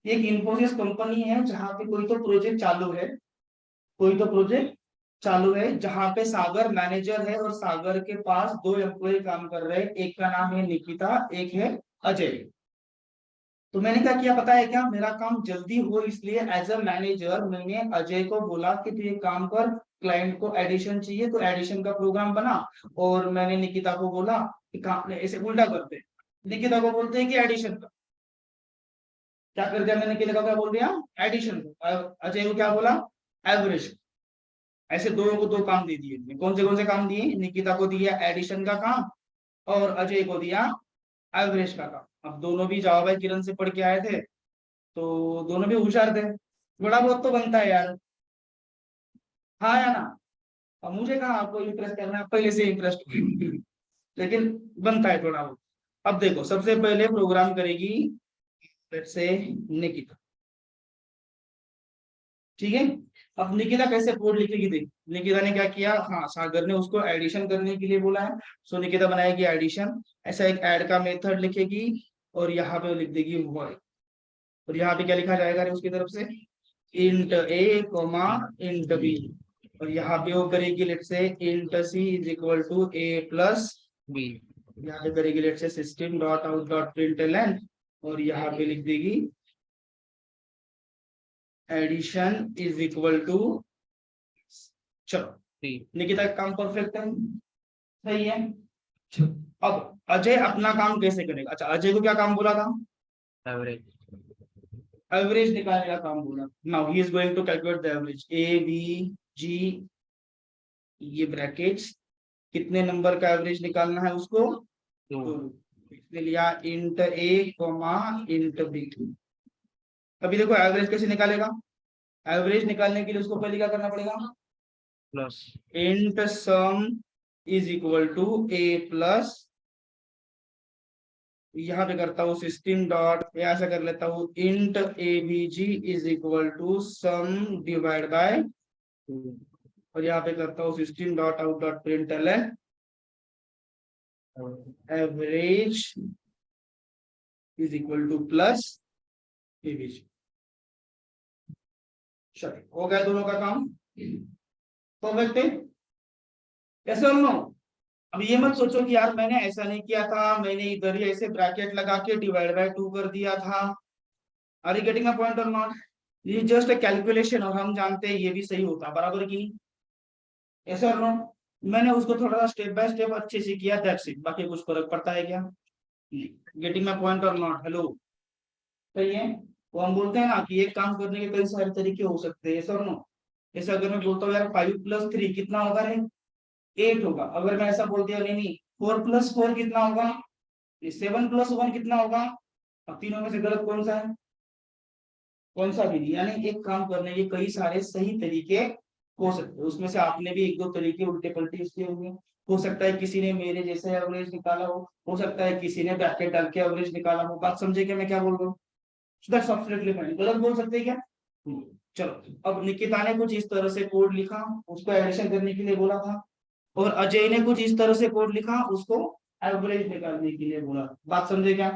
एक इन्फोसिस कंपनी है जहाँ पे कोई तो प्रोजेक्ट चालू है, कोई तो प्रोजेक्ट चालू है जहाँ पे सागर मैनेजर है और सागर के पास दो एम्प्लॉय काम कर रहे हैं, एक का नाम है निकिता, एक है अजय। तो मैंने क्या किया पता है क्या, मेरा काम जल्दी हो इसलिए एज अ मैनेजर मैंने अजय को बोला कि तू ये काम कर, क्लाइंट को एडिशन चाहिए तो एडिशन का प्रोग्राम बना। और मैंने निकिता को बोला कि काम ऐसे उल्टा करते हैं, निकिता को बोलते हैं कि एडिशन का। क्या कर दिया मैंने, निकिता को क्या बोल दिया, एडिशन को। अजय को क्या बोला, एवरेज। ऐसे दोनों को दो काम दे दिए। कौन से काम दिए, निकिता को दिया एडिशन का काम और अजय को दिया एवरेज का काम। अब दोनों भी जावा भाई किरण से पढ़ के आए थे तो दोनों भी होशियार थे, थोड़ा बहुत तो बनता है यार, हाँ या ना। अब मुझे कहा आपको इंप्रेस करना है, पहले से इंटरेस्ट लेकिन बनता है थोड़ा बहुत। अब देखो सबसे पहले प्रोग्राम करेगी फिर से निकिता, ठीक है। अब निकिता कैसे कोड लिखेगी, देख निकिता ने क्या किया, हाँ सागर ने उसको एडिशन करने के लिए बोला है, सो निकिता बनाएगी एडिशन। ऐसा एक ऐड का मेथड लिखेगी और यहाँ पे लिख देगी वॉइड। और यहाँ पे क्या लिखा जाएगा उसकी तरफ से, int a comma int b. और यहाँ पे वो करेगी let's say int c is equal to a plus b. यहाँ पे करेगी let's say system dot out dot println और यहाँ पे लिख देगी एडिशन इज इक्वल टू, चलो निकिता का काम परफेक्ट है, सही है। अब अजय अपना काम कैसे करेगा, अच्छा अजय को क्या काम बोला था, एवरेज, एवरेज निकालने का काम बोला। Now he is going to calculate the average, A B G, ये ब्रैकेट्स, कितने नंबर का एवरेज निकालना है उसको, तो इसने लिया int a comma int B. अभी देखो एवरेज कैसे निकालेगा, एवरेज निकालने के लिए उसको पहले क्या करना पड़ेगा, plus int sum is equal to a plus, यहाँ पे करता हूँ सिस्टम डॉट ऐसा कर लेता हूँ int A B G is equal to sum divide by, और यहाँ पे करता हूँ system dot out dot println average is equal to plus A B G. चलिए हो गया दोनों का काम, तो देखते कैसे हम लोग। अब ये मत सोचो कि यार मैंने ऐसा नहीं किया था, मैंने इधर ही ऐसे ब्रैकेट लगा के डिवाइड बाय 2 कर दिया था। Are you getting a point or not, ये जस्ट अ कैलकुलेशन और हम जानते हैं ये भी सही होता बराबर की, ऐसा और नो। मैंने उसको थोड़ा सा स्टेप बाय स्टेप अच्छे से किया, दैट्स इट, बाकी कुछ फर्क पड़ता है क्या, getting my point or not, hello सही है। तो हम बोलते हैं ना कि एक काम करने के कई सारे तरीके हो सकते हैं, ऐसा और नो। ऐसा अगर मैं बोलता हूँ यार 5 + 3 कितना होगा रे, 8 होगा। अगर मैं ऐसा बोल दिया नहीं नहीं 4 + 4 कितना होगा, 7 + 1 कितना होगा। अब तीनों में से गलत कौन सा है, कौन सा भी नहीं। यानी एक काम करने के कई सारे सही तरीके हो सकते हैं, उसमें से आपने भी एक दो तरीके उल्टे पलटे इसके होंगे। हो सकता है किसी ने मेरे जैसे एवरेज निकाला हो सकता है किसी ने ब्रैकेट डाल के एवरेज निकाला हो। बात समझे क्या मैं क्या बोल रहा हूँ, दैट्स एब्सोल्युटली फाइन, गलत बोल सकते हैं क्या। चलो अब निकिता ने कुछ इस तरह से कोड लिखा, उसको एडिशन करने के लिए बोला था, और अजय ने कुछ इस तरह से कोड लिखा, उसको एवरेज निकालने के लिए बोला। बात समझे क्या।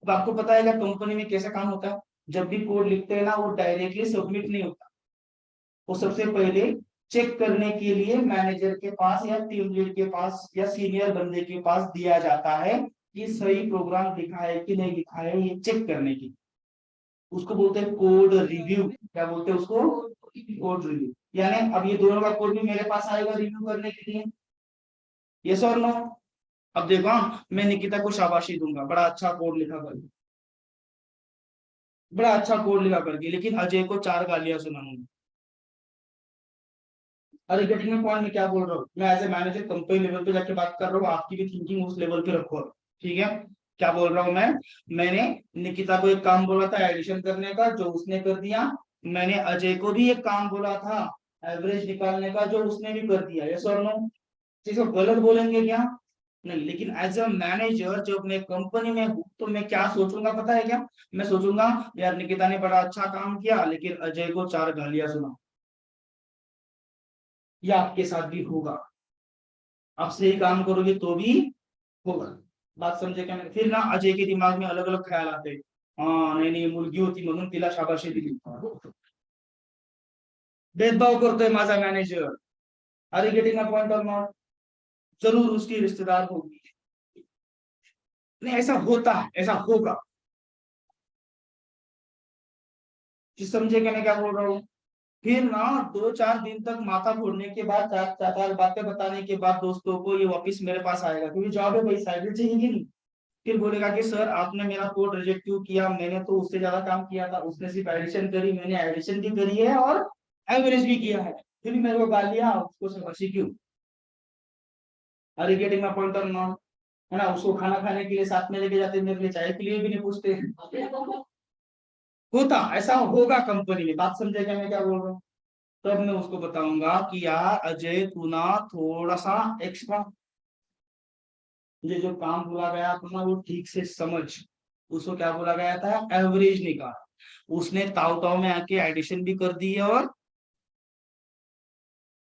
अब आपको पता है क्या कंपनी में कैसा काम होता है, जब भी कोड लिखते हैं ना वो डायरेक्टली सबमिट नहीं होता, वो सबसे पहले चेक करने के लिए मैनेजर के पास या टीम लीड के पास या सीनियर बंदे के पास दिया जाता है कि सही प्रोग्राम लिखा है कि नहीं लिखा है, ये चेक करने की। उसको बोलते हैं कोड रिव्यू, क्या बोलते हैं उसको, कोड रिव्यू। यानी अब ये दोनों का कोड भी मेरे पास आएगा रिव्यू करने के लिए, यस और नो। अब देखो मैं निकिता को शाबाशी दूंगा, बड़ा अच्छा कोड लिखा करके, बड़ा अच्छा कोड लिखा करके, लेकिन अजय को 4 गालियां सुनाऊंगा। अरे गेटिंग में पॉइंट में क्या बोल रहा हूँ, मैं as a manager company level पे जाके बात कर रहा हूँ, आपकी भी थिंकिंग उस लेवल पे रखो, ठीक है। क्या बोल रहा हूँ मैं, मैंने निकिता को एक काम बोला था एडिशन करने का, जो उसने कर दिया। मैंने अजय को भी एक काम बोला था एवरेज निकालने का, जो उसने भी कर दिया, यस और नो। इसको गलत बोलेंगे क्या, नहीं। लेकिन एज अ मैनेजर जब मैं कंपनी में हूँ तो मैं क्या सोचूंगा पता है क्या, मैं सोचूंगा यार निकिता ने बड़ा अच्छा काम किया लेकिन अजय को 4 गालियां सुना। ये आपके साथ भी होगा, आप सही काम करोगे तो भी होगा। बात समझे क्या, फिर ना अजय के दिमाग में अलग अलग ख्याल आते हैं, हाँ नाही नाही मुलगी होती म्हणून तिला शाबाशी दिली. भेदभाव करतोय माझा manager. Are you getting my point or not? जरूर उसकी रिश्तेदार होगी. नहीं ऐसा होता है, ऐसा होगा. समझे क्या मैं क्या बोल रहा हूँ? फिर ना 2-4 दिन तक माथा फोड़ने के बाद, चार चार बातें बताने के बाद दोस्तों को ये वापस मेरे पास आएगा, क्योंकि जॉब है भाई, सैलरी चाहिए कि नहीं. फिर बोलेगा कि सर आपने मेरा कोड रिजेक्ट क्यों किया, मैंने तो उससे ज्यादा काम किया था, उसने सिर्फ एडिशन करी, मैंने एडिशन भी करी है और एवरेज भी किया है, फिर भी मेरे को गालियां, उसको शाबाशी क्यों? अरे getting my point or not? है ना, उसको खाना खाने के लिए साथ में लेके जाते, मेरे लिए चाय के लिए भी नहीं पूछते. होता ऐसा होगा कंपनी में. बात समझे क्या मैं क्या बोल रहा हूँ? तब मैं उसको बताऊंगा कि यार अजय तू ना थोड़ा सा एक्स्ट्रा, मुझे जो काम बोला गया था ना वो ठीक से समझ. उसको क्या बोला गया था? एवरेज निकाल. उसने ताव ताव में आके एडिशन भी कर दी है और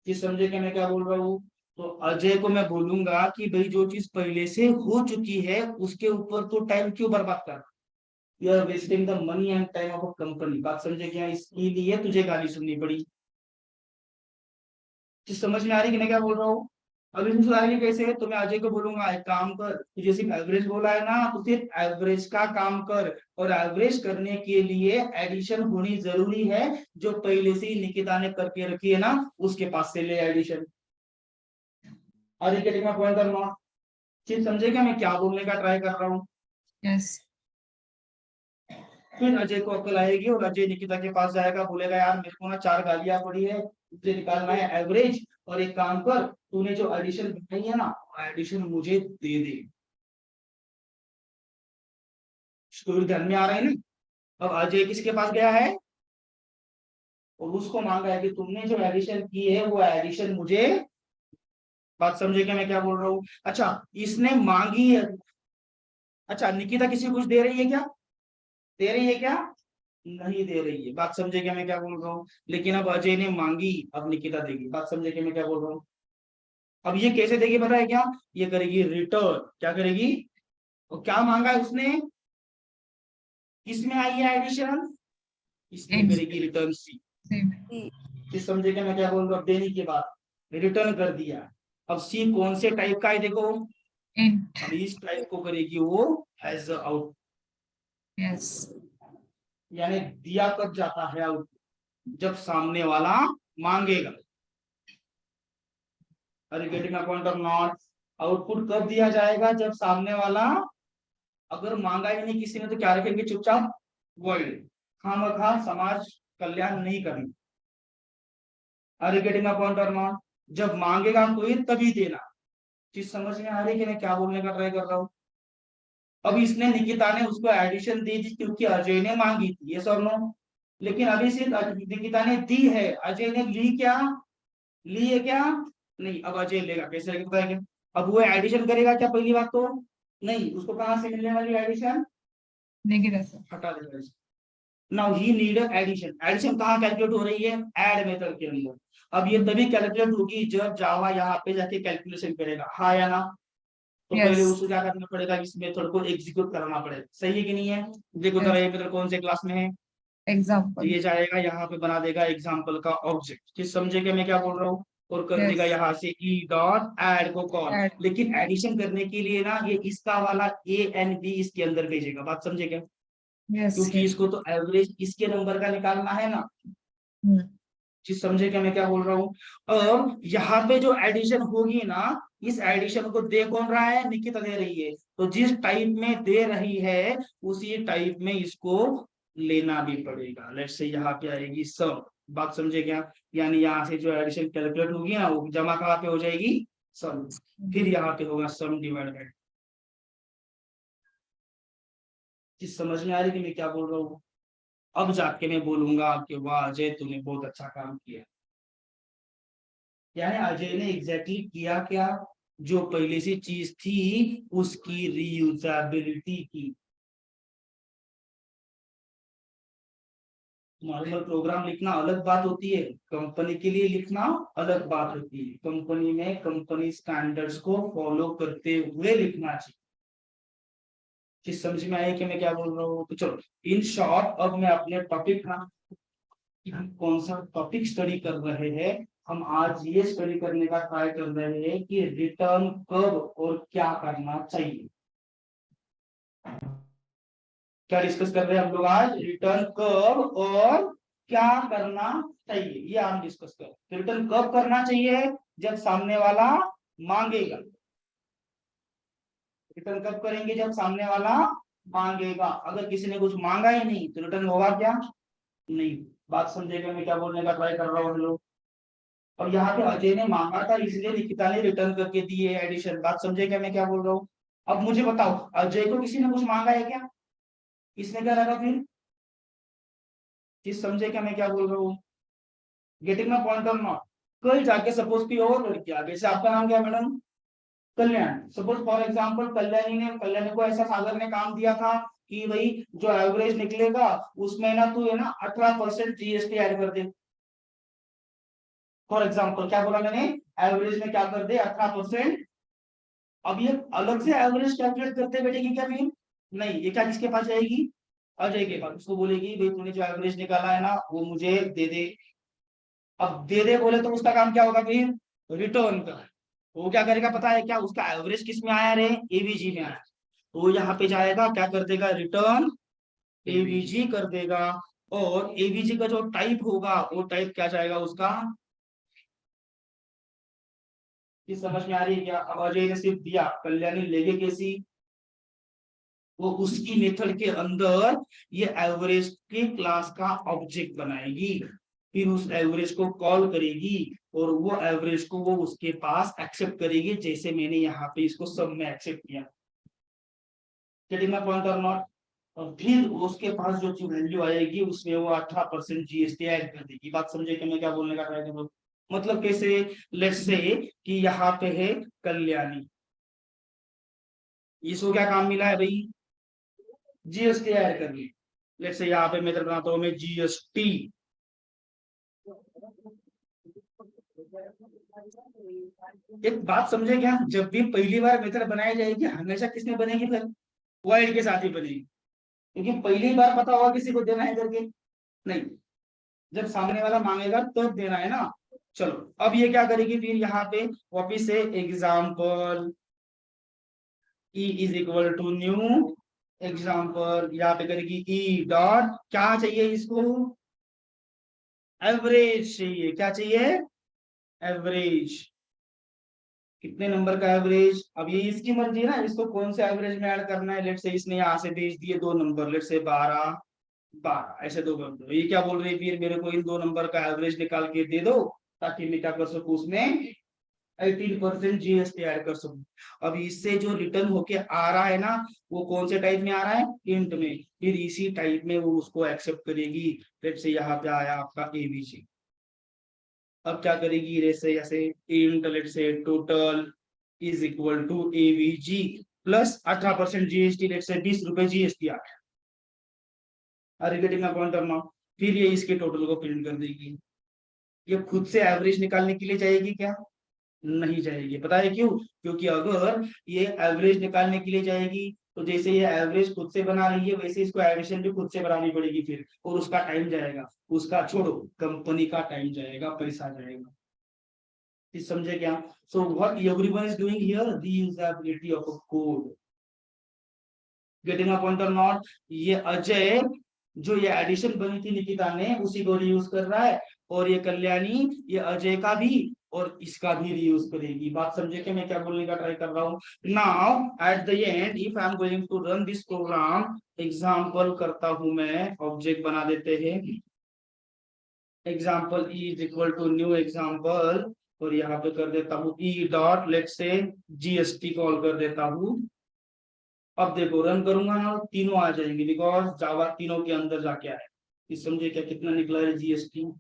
कि समझे कि मैं क्या बोल रहा हूँ. तो अजय को मैं बोलूंगा कि भाई जो चीज पहले से हो चुकी है उसके ऊपर तो टाइम क्यों बर्बाद कर. You are wasting the money and time of a company. बात समझे क्या? इसके लिए तुझे गाली सुननी पड़ी. चीज समझ में आ रही कि मैं क्या बोल रहा हूँ? अब इसमें सुधारेंगे कैसे है? तो मैं अजय को बोलूंगा एक काम कर, तुझे सिर्फ एवरेज बोला है ना, तो सिर्फ एवरेज का काम कर, और एवरेज करने के लिए एडिशन होनी जरूरी है. जो पहले से ही निकिता ने करके रखी है ना, उसके पास से ले एडिशन. और ये getting my point or not? चीज समझे क्या मैं क्या बोलने का ट्राई कर रहा हूँ? यस. फिर अजय को अकल आएगी और अजय निकिता के पास जाएगा, बोलेगा यार मेरे को ना 4 गालियां पड़ी है, तुझे निकालना है एवरेज, और एक काम कर, तूने जो एडिशन बनाई है ना एडिशन मुझे दे दे. स्टोरी ध्यान में आ रहा है ना? अब अजय किसके पास गया है और उसको मांगा है कि तुमने जो एडिशन की है वो एडिशन मुझे. बात समझे क्या मैं क्या बोल रहा हूँ? अच्छा इसने मांगी है. अच्छा निकिता किसी को कुछ दे रही है क्या? दे रही है क्या? नहीं दे रही है. बात समझे क्या मैं क्या बोल रहा हूँ? लेकिन अब अजय ने मांगी, अब निकिता देगी. बात समझे क्या मैं क्या बोल रहा हूँ? अब ये कैसे देगी पता है क्या? ये करेगी रिटर्न. क्या करेगी? और क्या मांगा है उसने? किसमें आई है एडिशन? इसमें करेगी रिटर्न सी. ये समझे क्या मैं क्या बोल रहा हूँ? देने के बाद रिटर्न कर दिया. अब सी कौन से टाइप का है देखो. अब इस टाइप को करेगी वो एज आउट. यस. यानी दिया कब जाता है आउट? जब सामने वाला मांगेगा. अरे getting my point or not? Output कब दिया जाएगा? जब सामने वाला, अगर मांगा ही नहीं किसी ने तो क्या रखेंगे चुपचाप? वर्ल्ड. खामखा समाज कल्याण नहीं करना. अरे getting my point or not? जब मांगेगा कोई तभी देना. चीज समझ में आ रही है कि मैं क्या बोलने का ट्राई कर रहा हूँ? अब इसने निकिता ने उसको एडिशन दी थी क्योंकि अजय ने मांगी थी, ये सब नो. लेकिन अभी सिर्फ निकिता ने दी है, अजय ने ली क्या? ली है क्या? नहीं. अब अजय लेगा कैसे लेगा पता है क्या? अब वो एडिशन करेगा क्या? पहली बात तो नहीं. उसको कहां से मिलने वाली एडिशन? निकिता सर. हटा देगा. Now he need addition. Addition कहाँ कैलकुलेट हो रही है? ऐड मेथड के अंदर. अब ये तभी कैलकुलेट होगी जब जावा यहाँ पे जाके कैलकुलेशन करेगा, हाँ या ना? तो पहले यस. उसको क्या करना पड़ेगा? इस मेथड को एग्जीक्यूट कराना पड़ेगा. सही है कि नहीं है? देखो तो यस. ये मेथड कौन से क्लास में है? तो एग्जाम्पल. ये जाएगा यहाँ पे बना देगा एग्जाम्पल का ऑब्जेक्ट. किस समझे कि मैं क्या बोल रहा हूँ? और कर देगा यस. यहाँ से ई डॉट एड को कॉल. ऐड. लेकिन एडिशन करने के लिए ना ये इसका वाला ए एंड बी इसके अंदर भेजेगा. बात समझे क्या? यस. क्योंकि इसको तो एवरेज इसके नंबर का निकालना है ना. हम्म. चीज समझे क्या मैं क्या बोल रहा हूँ? अब यहाँ पे जो एडिशन होगी ना, इस एडिशन को दे कौन रहा है? निकिता दे रही है. तो जिस टाइप में दे रही है उसी टाइप में इसको लेना भी पड़ेगा. लेट्स से यहाँ पे आएगी सम. बात समझे क्या? यानी यहाँ से जो एडिशन कैलकुलेट होगी ना वो जमा कहाँ पे हो जाएगी? सम. फिर यहाँ पे होगा सम डिवाइड बाय. चीज समझ में आ रही कि मैं क्या बोल रहा हूँ? अब जाके मैं बोलूंगा कि वाह अजय तूने बहुत अच्छा काम किया. यानी अजय ने एग्जैक्टली किया क्या? जो पहले से चीज थी उसकी रीयूजेबिलिटी की. नॉर्मल प्रोग्राम लिखना अलग बात होती है, कंपनी के लिए लिखना अलग बात होती है. कंपनी में कंपनी स्टैंडर्ड्स को फॉलो करते हुए लिखना चाहिए. चीज समझ में आई कि मैं क्या बोल रहा हूँ? तो चलो इन शॉर्ट अब मैं अपने टॉपिक का कि हम कौन सा टॉपिक स्टडी कर रहे हैं, हम आज ये स्टडी करने का ट्राई कर रहे हैं कि रिटर्न कब और क्या करना चाहिए। क्या डिस्कस कर रहे हैं हम लोग आज? रिटर्न कब और क्या करना चाहिए, ये हम डिस्कस कर। रिटर्न कब करना चाहिए? जब सामने वाला मांगेगा। रिटर्न कब करेंगे? जब सामने वाला मांगेगा। अगर किसी ने कुछ मांगा ही नहीं तो रिटर्न होगा क्या? नहीं। बात समझेगा मैं क्या बोलने का ट्राई कर रहा हूँ हम लोग? और यहाँ पे अजय ने मांगा था इसलिए निकिता ने रिटर्न करके दी है एडिशन। बात समझे क्या मैं क्या बोल रहा हूँ? अब मुझे बताओ, अजय को किसी ने कुछ मांगा है क्या? इसने क्या रखा फिर? चीज समझे क्या मैं क्या बोल रहा हूँ? Getting my point or not? कल जाके सपोज की और लड़की आ गई, जैसे आपका नाम क्या है madam? Kalyan. Suppose for example Kalyani को ऐसा सागर ने काम दिया था कि भाई जो एवरेज निकलेगा उसमें ना तू है ना 18% जीएसटी ऐड कर दे। फॉर एग्जाम्पल क्या बोला मैंने? एवरेज में क्या कर दे? 18%। अब ये अलग से एवरेज कैलकुलेट करते बैठेगी क्या फिर? नहीं, ये क्या किसके पास जाएगी? अजय के पास। उसको बोलेगी भाई तूने जो एवरेज निकाला है ना वो मुझे दे दे। अब दे दे बोले तो उसका काम क्या होगा फिर? रिटर्न का। वो क्या करेगा पता है क्या? उसका एवरेज किस में आया रे? एवीजी में आया। तो यहाँ पे जाएगा क्या कर देगा? रिटर्न एवीजी कर देगा। और एवीजी का जो टाइप होगा वो टाइप क्या जाएगा उसका? ये समझ में आ रही है क्या? अब अजय ने सिर्फ दिया, कल्याणी लेगे कैसी? वो उसकी मेथड के अंदर ये एवरेज के क्लास का ऑब्जेक्ट बनाएगी, फिर उस एवरेज को कॉल करेगी और वो एवरेज को वो उसके पास एक्सेप्ट करेगी, जैसे मैंने यहाँ पे इसको सब में एक्सेप्ट किया। Getting my point or not? और फिर उसके पास जो वैल्यू आएगी उसमें वो 18% जीएसटी ऐड कर देगी। बात समझे कि मैं क्या बोलने का ट्राई कर रहा हूँ? मतलब कैसे? लेट्स से कि यहाँ पे है कल्याणी, इसको क्या काम मिला है भाई? जीएसटी ऐड करनी। लेट्स से यहाँ पे मेथड बनाता हूँ मैं जीएसटी। एक बात समझे क्या? जब भी पहली बार मेथड बनाई जाएगी हमेशा किसमें बनेगी फिर? वॉइड के साथ ही बनेगी, क्योंकि पहली बार पता होगा किसी को देना है करके? नहीं, जब सामने वाला मांगेगा तब देना है ना। चलो अब ये क्या करेगी फिर? यहाँ पे वापिस से example e is equal to new example, यहाँ पे करेगी ई डॉट क्या चाहिए इसको? एवरेज चाहिए। क्या चाहिए? एवरेज। कितने नंबर का एवरेज? अब ये इसकी मर्जी है ना, इसको कौन से एवरेज में ऐड करना है। लेट से इसने यहाँ से भेज दिए 2 नंबर, लेट से 12 12 ऐसे 2 नंबर। ये क्या बोल रही है फिर? मेरे को इन 2 नंबर का एवरेज निकाल के दे दो ताकि मैं क्या कर सकूं उसमें 18% जीएसटी ऐड कर सकूं। अब इससे जो रिटर्न होके आ रहा है ना वो कौन से टाइप में आ रहा है? इंट में। फिर इसी टाइप में वो उसको एक्सेप्ट करेगी। लेट से यहाँ पे आया आपका एबीसी। अब क्या करेगी? जैसे जैसे int let's say total is equal to AVG plus 18% GST, let's say 20 रुपए जीएसटी आ गया। पॉइंट करना। फिर ये इसके टोटल को प्रिंट कर देगी। ये खुद से एवरेज निकालने के लिए जाएगी क्या? नहीं जाएगी। पता है क्यों? क्योंकि अगर ये एवरेज निकालने के लिए जाएगी तो जैसे ये एवरेज खुद से बना रही है वैसे इसको एडिशन भी खुद से बनानी पड़ेगी फिर, और उसका टाइम जाएगा। उसका छोड़ो, कंपनी का टाइम जाएगा, पैसा जाएगा। समझे क्या? So what everyone is doing here, the usability of a code. Getting a point or not? ये अजय जो ये एडिशन बनी थी निकिता ने उसी को रीयूज कर रहा है, और ये कल्याणी ये अजय का भी और इसका भी रीयूज करेगी। बात समझे कि मैं क्या बोलने का ट्राई कर रहा हूँ? Now at the end if I am going to run this program, example करता हूं मैं, ऑब्जेक्ट बना देते हैं, example is equal to new example, और यहाँ पे कर देता हूँ e dot let's say GST call कर देता हूँ। अब देखो रन करूंगा ना तीनों आ जाएंगे बिकॉज जावा तीनों के अंदर जाके आए। इस समझे क्या कितना निकला है जीएसटी?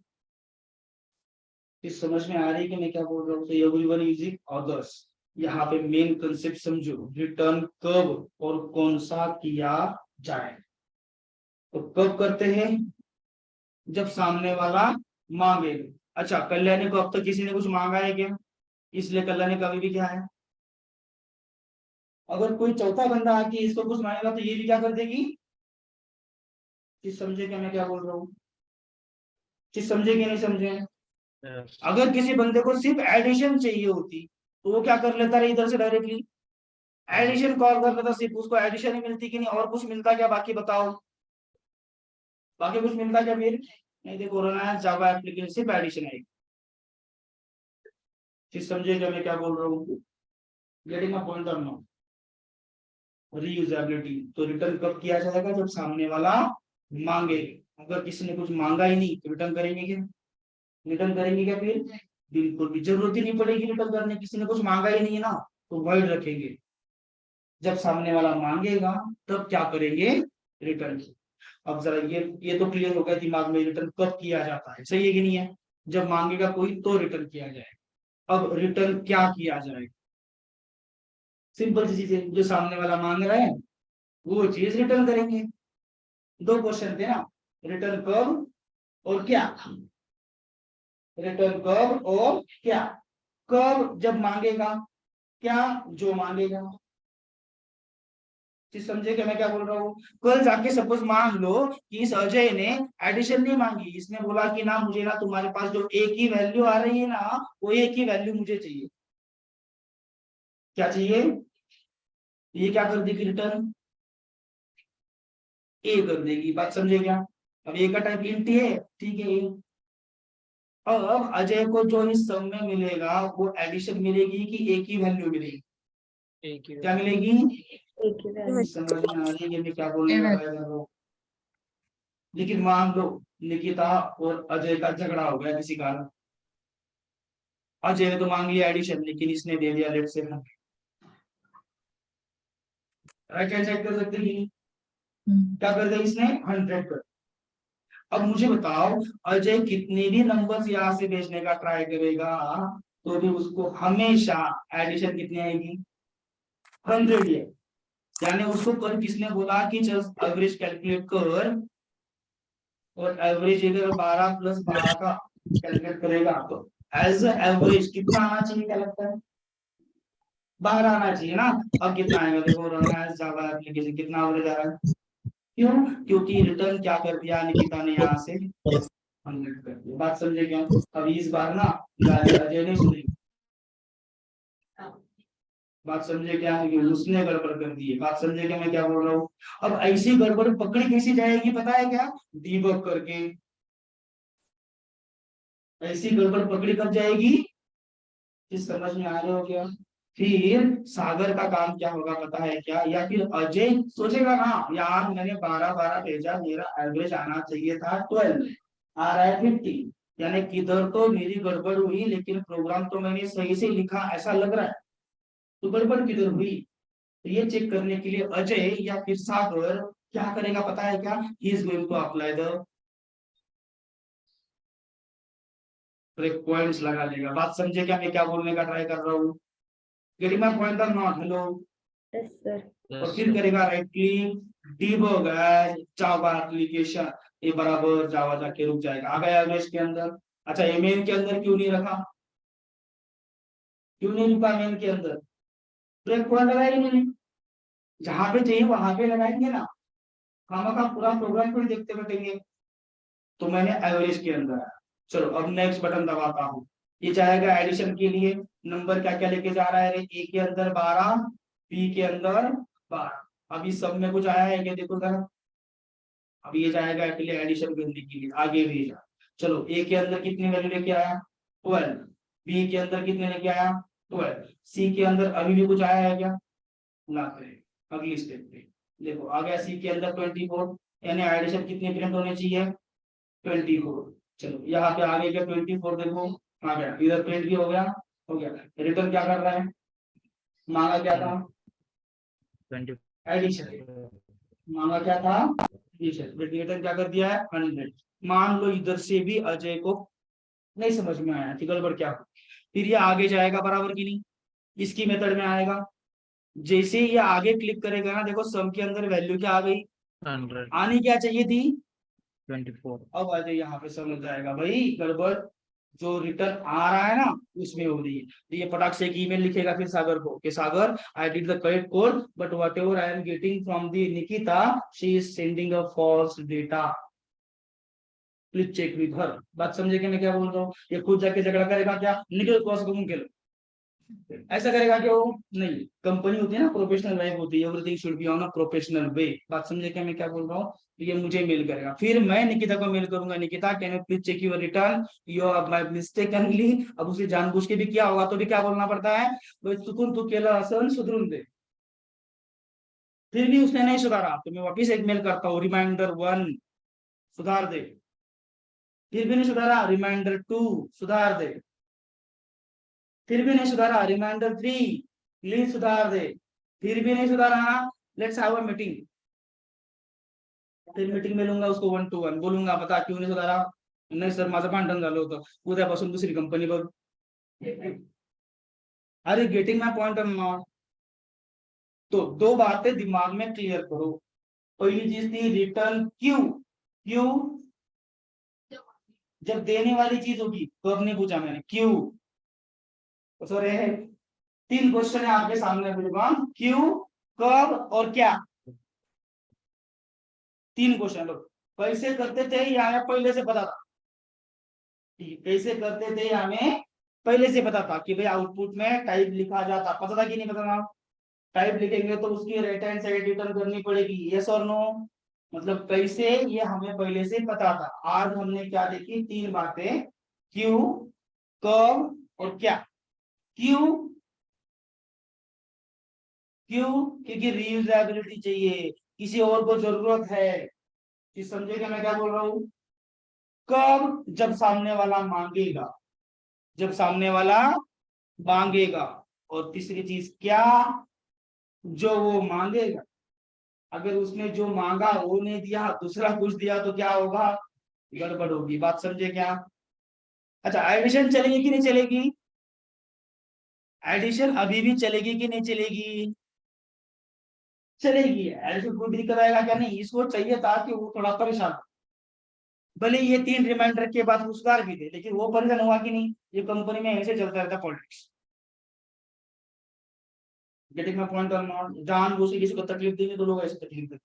इस समझ में आ रही है कि मैं क्या बोल रहा हूँ? तो एवरीवन यूजिंग अदर्स। यहाँ पे मेन कंसेप्ट समझो, रिटर्न कब और कौन सा किया जाए। तो कब करते हैं? जब सामने वाला मांगे। अच्छा, कल्याणी को अब तक किसी ने कुछ मांगा है क्या? इसलिए कल्याणी का अभी भी क्या है? अगर कोई चौथा बंदा आके इसको कुछ मांगेगा तो ये भी क्या कर देगी? चीज समझे क्या मैं क्या बोल रहा हूँ? चीज समझे कि नहीं समझे? अगर किसी बंदे को सिर्फ एडिशन चाहिए होती तो वो क्या कर लेता है इधर से डायरेक्टली एडिशन कॉल कर लेता, सिर्फ उसको एडिशन ही मिलती कि नहीं और कुछ मिलता क्या? बाकी बताओ, बाकी कुछ मिलता क्या फिर? नहीं, देखो रना जावा एप्लीकेशन सिर्फ एडिशन है। चीज समझे क्या मैं क्या बोल रहा हूँ? गेटिंग अ पॉइंट और नो? रीयूजेबिलिटी तो रिटर्न कब किया जाएगा? जब सामने वाला मांगे। अगर किसी ने कुछ मांगा ही नहीं तो रिटर्न करेंगे क्या? रिटर्न करेंगे क्या फिर? बिल्कुल भी जरूरत ही नहीं पड़ेगी रिटर्न करने, किसी ने कुछ मांगा ही नहीं है ना, तो वर्ड रखेंगे। जब सामने वाला मांगेगा तब क्या करेंगे? रिटर्न। अब जरा ये तो क्लियर हो गया दिमाग में, रिटर्न कब किया जाता है, सही है कि नहीं है? जब मांगेगा कोई तो रिटर्न किया जाए। अब रिटर्न क्या किया जाए? सिंपल सी चीज है, जो सामने वाला मांग रहा है वो चीज रिटर्न करेंगे। दो क्वेश्चन थे ना, रिटर्न कब और क्या? रिटर्न कब और क्या? कब जब मांगेगा, क्या जो मांगेगा। चीज समझे क्या मैं क्या बोल रहा हूँ? कल जाके सपोज मान लो कि इस अजय ने एडिशन नहीं मांगी, इसने बोला कि ना मुझे ना तुम्हारे पास जो एक ही वैल्यू आ रही है ना वो एक ही वैल्यू मुझे चाहिए। क्या चाहिए? ये क्या कर देगी रिटर्न? ए कर देगी। बात समझे क्या? अब ए का टाइप इंट है, ठीक है। अब अजय को जो इस सम में मिलेगा वो एडिशन मिलेगी कि एक ही वैल्यू मिलेगी? क्या मिलेगी? समझ में आ रही है मैं क्या बोलने एवं लगा है? लेकिन मान लो निकिता और अजय का झगड़ा हो गया किसी कारण। अजय ने तो मांग लिया एडिशन लेकिन इसने दे दिया लेट से 100। राइट हैंड साइड कर सकते हैं कि नहीं? क्या कर दिया इसने? 100 कर। अब मुझे बताओ, अजय कितने भी नंबर्स यहाँ से भेजने का ट्राई करेगा तो भी उसको हमेशा एडिशन कितनी आएगी? 100 ही है। यानी उसको कल किसने बोला कि चल एवरेज कैलकुलेट कर, और एवरेज अगर 12 प्लस 12 का कैलकुलेट करेगा तो एज एवरेज कितना आना चाहिए? क्या लगता है? 12 आना चाहिए ना। अब कितना आएगा देखो, रन एज जावा एप्लीकेशन कितना एवरेज आ रहा है? क्यों? क्योंकि रिटर्न क्या कर दिया निकिता ने यहाँ से? 100 कर दिया। बात समझे क्या? अब इस बार ना गाली अजय नहीं सुनी। बात समझे क्या है कि उसने गड़बड़ कर दी है। बात समझे क्या मैं क्या बोल रहा हूँ? अब ऐसी गड़बड़ पकड़ी कैसी जाएगी पता है क्या? डीबग करके। ऐसी गड़बड़ पकड़ी कब जाएगी? इस समझ में आ रहे हो क्या? फिर सागर का काम क्या होगा पता है क्या? या फिर अजय सोचेगा ना यार मैंने 12 भेजा, मेरा एवरेज आना चाहिए था 12, आ रहा है 50, यानी किधर तो मेरी गड़बड़ हुई लेकिन प्रोग्राम तो मैंने सही से लिखा ऐसा लग रहा है, तो गड़बड़ किधर हुई? तो ये चेक करने के लिए अजय या फिर सागर क्या करेगा पता है क्या? He is going to apply the break points लगा लेगा। बात समझे क्या मैं क्या बोलने का ट्राई कर रहा हूँ? Getting my point or not? Hello. Yes sir. और फिर करेगा right click debug as Java application, ये बराबर जावा जाके रुक जाएगा। आ गया एवरेज के अंदर। अच्छा ये मेन के अंदर क्यों नहीं रखा? क्यों नहीं रुका मेन के अंदर? ब्रेक पॉइंट लगाया ही नहीं। जहां पे चाहिए वहां पे लगाएंगे ना, हम का पूरा प्रोग्राम को ही देखते बैठेंगे। तो मैंने एवरेज के अंदर आया। चलो अब नेक्स्ट बटन दबाता हूँ। ये जाएगा एडिशन के लिए। नंबर क्या क्या लेके जा रहा है? ए के अंदर 12, बी के अंदर 12। अभी सब में कुछ आया है क्या देखो जरा। अब ये जाएगा पहले एडिशन करने के लिए, आगे भेजा। चलो ए के अंदर कितनी वैल्यू लेके आया? 12। बी के अंदर कितने लेके आया? 12। सी के अंदर अभी भी कुछ आया है क्या? ना करें। अगली स्टेप पे देखो आ गया सी के अंदर 24, यानी एडिशन कितने प्रिंट होने चाहिए? 24। चलो यहाँ पे आगे क्या 24 देखो आ गया, इधर प्रिंट भी हो गया। हो गया। रिटर्न क्या कर रहा है? मांगा क्या था? 20 एडिशन। मांगा क्या था? रिटर्न क्या कर दिया है? 100। मान लो इधर से भी अजय को नहीं समझ में आया कि गड़बड़ क्या हो, फिर ये आगे जाएगा बराबर की नहीं, इसकी मेथड में आएगा। जैसे ही ये आगे क्लिक करेगा ना देखो सम के अंदर वैल्यू क्या आ गई? 100 आनी क्या चाहिए थी? 24 अब अजय यहाँ पे समझ जाएगा भाई गड़बड़ जो रिटर्न आ रहा है ना उसमें हो रही है। तो ये फटाक से एक ईमेल लिखेगा फिर सागर को कि Sagar I did the correct code but whatever I am getting from the Nikita she is sending a false data, please check with her. बात समझे कि मैं क्या बोल रहा हूँ? ये खुद जाके झगड़ा करेगा क्या, निकल क्रॉस को मुंह ऐसा करेगा क्या वो? नहीं, कंपनी होती है ना, प्रोफेशनल लाइफ होती है, everything should be on a professional way. बात समझे क्या मैं क्या बोल रहा हूँ? तो ये मुझे मेल करेगा, फिर मैं निकिता को मेल करूंगा, Nikita can you please check your return, your my mistake only. अब उसे जानबूझ के भी किया होगा तो भी क्या बोलना पड़ता है, भाई चुकून तू केला असन सुधरून दे। फिर भी उसने नहीं सुधारा तो मैं वापिस एक मेल करता हूँ, रिमाइंडर 1 सुधार दे। फिर भी नहीं सुधारा, रिमाइंडर 2 सुधार दे। फिर भी नहीं सुधारा, रिमाइंडर 3 प्लीज सुधार दे। फिर भी नहीं सुधारा, लेट्स हैव अ मीटिंग। फिर मीटिंग में लूंगा उसको 1 to 1, बोलूंगा बता क्यों नहीं सुधारा? नाही सर माझं भांडण झालं होतं, उद्यापासून दुसरी कंपनी बघ। अरे getting my point on not? तो दो बातें दिमाग में क्लियर करो। पहली चीज थी रिटर्न क्यों, क्यों जब देने वाली चीज होगी तो अब नहीं पूछा मैंने क्यों। तो सर ये 3 क्वेश्चन है आपके सामने, बिल्कुल क्यों, कब और क्या। 3 क्वेश्चन लो। कैसे करते थे ये हमें पहले से पता था, कैसे करते थे हमें पहले से पता था कि भाई आउटपुट में टाइप लिखा जाता, पता था कि नहीं पता था? टाइप लिखेंगे तो उसकी राइट हैंड साइड रिटर्न करनी पड़ेगी, यस और नो? मतलब कैसे, ये हमें पहले से पता था। आज हमने क्या देखी, 3 बातें, क्यों, कब और क्या। क्यों, क्यों क्योंकि रीयूजेबिलिटी चाहिए, किसी और को जरूरत है। इस समझे क्या मैं क्या बोल रहा हूँ? कब, जब सामने वाला मांगेगा, जब सामने वाला मांगेगा। और तीसरी चीज क्या, जो वो मांगेगा, अगर उसने जो मांगा वो नहीं दिया, दूसरा कुछ दिया तो क्या होगा, गड़बड़ होगी। बात समझे क्या? अच्छा, एडिशन चलेगी कि नहीं चलेगी? एडिशन अभी भी चलेगी कि नहीं चलेगी? चलेगी। एडिशन कोई दिक्कत आएगा क्या? नहीं, इसको चाहिए था कि वो थोड़ा परेशान हो। भले ये 3 रिमाइंडर के बाद वो सुधार भी दे, लेकिन वो परेशान हुआ कि नहीं? ये कंपनी में ऐसे चलता रहता politics. Getting my point or not? जानबूझ के किसी को तकलीफ देंगे तो लोग ऐसे तकलीफ देते,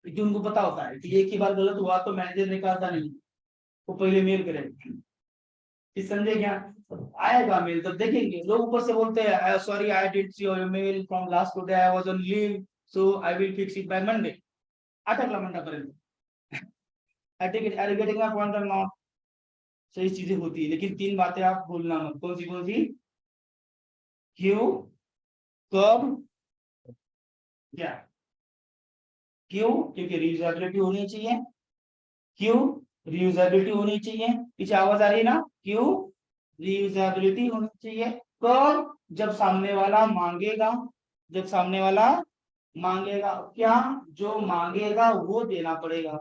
क्योंकि उनको पता होता है कि एक ही बार गलत हुआ तो मैनेजर निकालता नहीं, वो पहले मेल करेगा। इस समझे क्या? आएगा मेल तब देखेंगे। लोग ऊपर से बोलते हैं sorry I did see your mail from last today, I was on leave so I will fix it by Monday. आटकला मंडा करेंगे। I take it, are getting my point or not? सही चीजें होती है, लेकिन 3 बातें आप भूलना मत। कौन सी? क्यों, कब, क्या। क्यों क्योंकि रीयूजेबिलिटी होनी चाहिए, क्यों रीयूजेबिलिटी होनी चाहिए, पीछे आवाज आ रही है ना, क्यों रीयूजेबिलिटी होनी चाहिए। कब, जब सामने वाला मांगेगा, जब सामने वाला मांगेगा। क्या, जो मांगेगा वो देना पड़ेगा।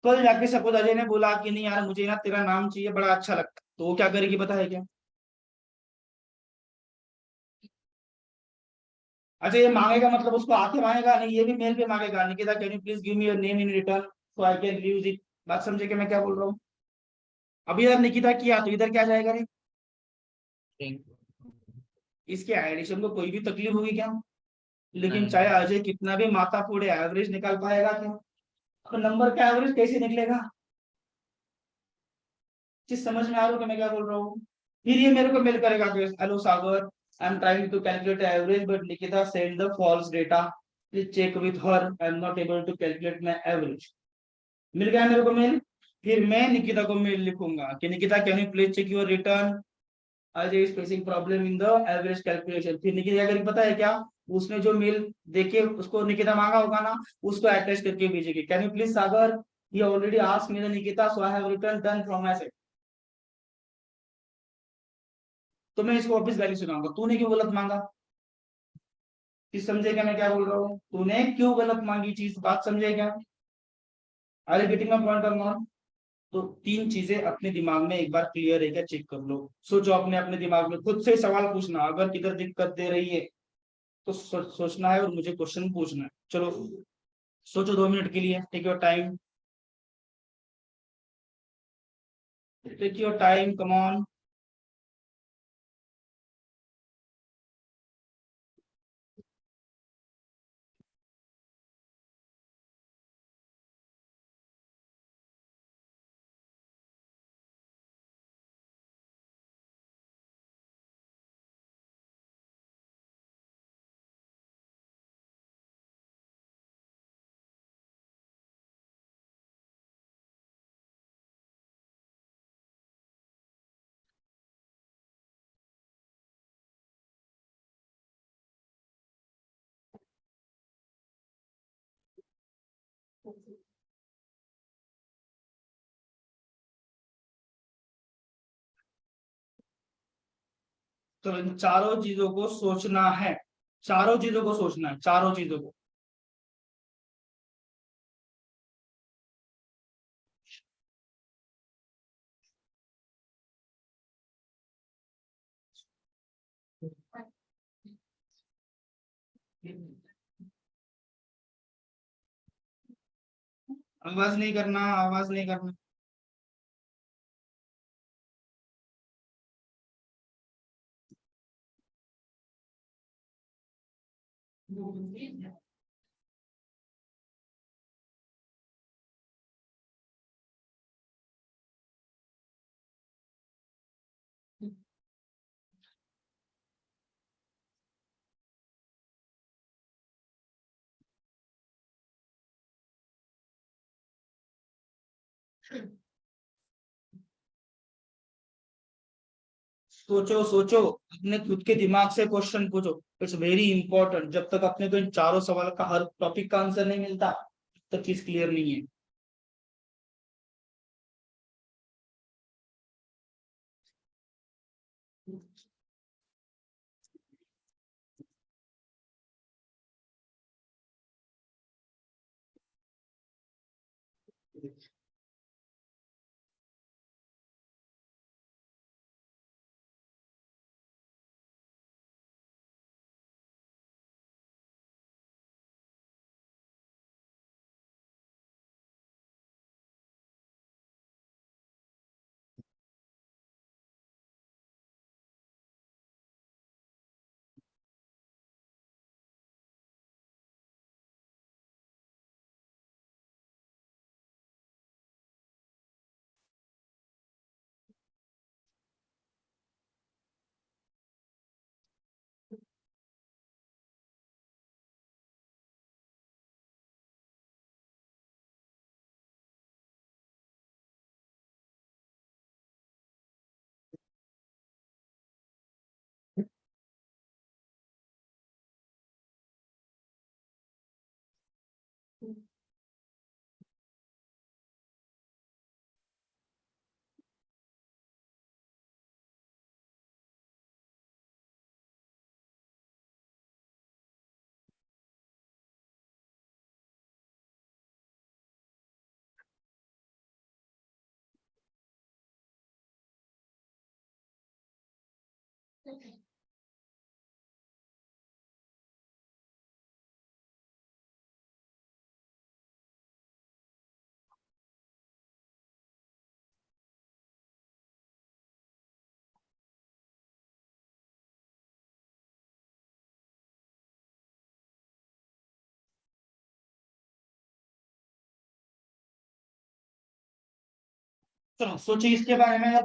कल जाके सपोज अजय ने बोला कि नहीं यार मुझे ना तेरा नाम चाहिए, बड़ा अच्छा लगता, तो वो क्या करेगी पता है क्या? अच्छा, ये मांगेगा मतलब उसको आके मांगेगा नहीं, ये भी मेल पे मांगेगा, Nikita can you please give me your name in return so I can use it. बात समझे कि मैं क्या बोल रहा हूँ? अभी अगर निकिता किया तो इधर क्या जाएगा रे? String. इसके एडिशन को कोई भी तकलीफ होगी क्या? लेकिन नहीं। चाहे अजय कितना भी माथा फोड़े, एवरेज निकाल पाएगा क्या? तो नंबर का एवरेज कैसे निकलेगा? चीज समझ में आ रहा है कि मैं क्या बोल रहा हूँ? फिर ये मेरे को मेल करेगा कि hello Sagar, I am trying to calculate average but Nikita send the false data, please check with her, I am not able to calculate my average. मिल गया मेरे को मेल। फिर मैं निकिता को मेल लिखूंगा कि Nikita can you please check your return, Ajay is facing problem in the average calculation. फिर निकिता क्या करेगी पता है क्या? उसने जो मेल देखे उसको निकिता मांगा होगा ना, उसको अटैच करके भेजेगी, can you please Sagar, he already asked me the Nikita so I have returned done from my side। तो मैं इसको वापस गाली सुनाऊंगा, तूने क्यों गलत मांगा? चीज समझे क्या मैं क्या बोल रहा हूँ? तूने क्यों गलत मांगी चीज, बात समझे क्या? अरे getting my point or not? तो 3 चीजें अपने दिमाग में एक बार क्लियर है क्या, चेक कर लो। सोचो अपने दिमाग में, खुद से सवाल पूछना, अगर किधर दिक्कत दे रही है तो सोचना है और मुझे क्वेश्चन पूछना है। चलो सोचो 2 मिनट के लिए, take your time. Take your time, come on. तो इन चारों चीजों को सोचना है, चारों चीजों को सोचना है, चारों चीजों को। आवाज नहीं करना, आवाज नहीं करना। सोचो सोचो, अपने खुद के दिमाग से क्वेश्चन पूछो। It's very important. जब तक अपने को इन चारों सवाल का हर टॉपिक का आंसर नहीं मिलता, तब तक चीज क्लियर नहीं है। चलो सोचिए इसके बारे में।